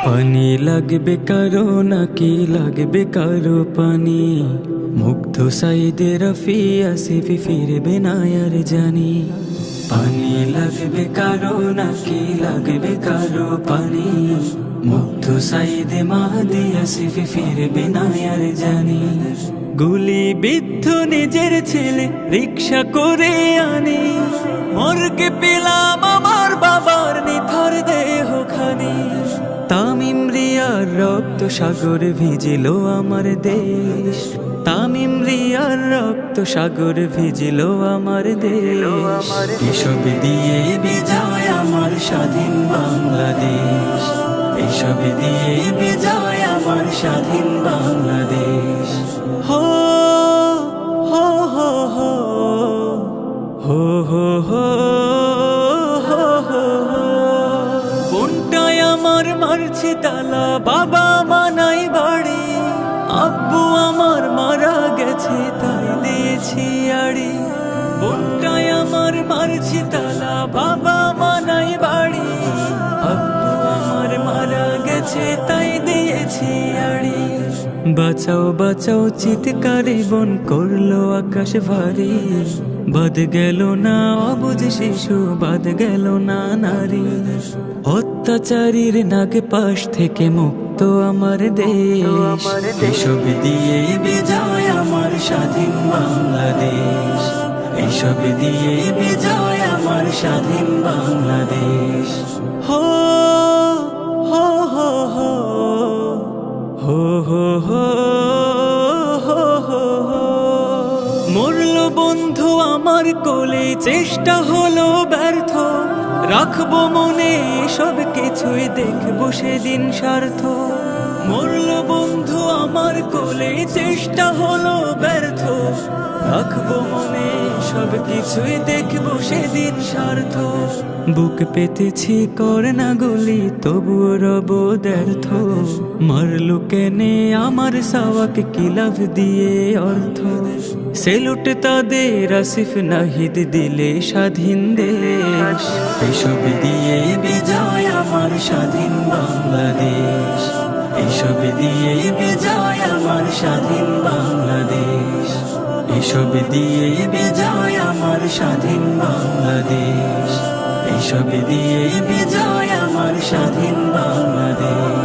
পানি লাগবে কারো নাকি লাগবে কারো পানি, মুগ্ধ সাইদে রফি আসিফি ফিরবে না আর জানি। পানি লাগবে কারো নাকি লাগবে কারো পানি, মুগ্ধ সাইদে মাহদি আসিফি ফিরবে না আর জানি। গুলি বিদ্ধ নিজের ছেলে রিক্সা করে আনি, মর্গে পেলাম আমার বাবার নিথর দেহ খানি। তামিম রিয়ার রক্ত সাগর ভিজিল আমার দেশ, তামিম রিয়ার রক্ত সাগর ভিজিল আমার দেশ। এসব দিয়ে বিজয় আমার স্বাধীন বাংলাদেশ, এসব দিয়ে বিজয় আমার স্বাধীন বাংলাদেশ। হো হো হো হো হো হো হো হো হো। কোনটায় আমার মারছে তালা, বাবা মানাই বাড়ি, আব্বু আমার মারা গেছে তাই দিয়েছি আড়ি। কোনটায় আমার মারছে তালা, বাবা মানাই বাড়ি, আব্বু আমার মারা গেছে তাই দিয়েছি আড়ি। বাঁচাও বাঁচাও চিৎকারে বন করলো আকাশ ভারী, বাদ গেল না অবুঝ শিশু, বাদ গেল না নারী। অত্যাচারীর নাগ পাশ থেকে মুক্ত আমার দেশ, এসব দিয়ে বিজয় আমার স্বাধীন বাংলাদেশ, এসব দিয়ে বিজয় আমার স্বাধীন বাংলাদেশ। হো হো হো হো হো হো হো হো হো হো। মরল বন্ধু আমার কোলে, চেষ্টা হলো ব্যর্থ, রাখবো মনে সব কিছুই দেখবো সেদিন স্বার্থ। মরল বন্ধু আমার কোলে, চেষ্টা হলো ব্যর্থ, রাখবো মনে সব কিছুই দেখবো সেদিন স্বার্থ। বুক পেতেছি করে না গুলি তবুও রব ব্যর্থ, মারলু কেনে আমার সাওয়াক কি লাভ দিয়ে অর্থ। সেলুট তাদের আসিফ নাহিদ দিলে স্বাধীন দেশ, এসব দিয়ে বিজয় আমার স্বাধীন বাংলাদেশ, এসব দিয়ে বিজয় আমার স্বাধীন বাংলাদেশ, এসব দিয়ে বিজয় আমার স্বাধীন বাংলাদেশ, এসব দিয়ে বিজয় আমার স্বাধীন বাংলাদেশ।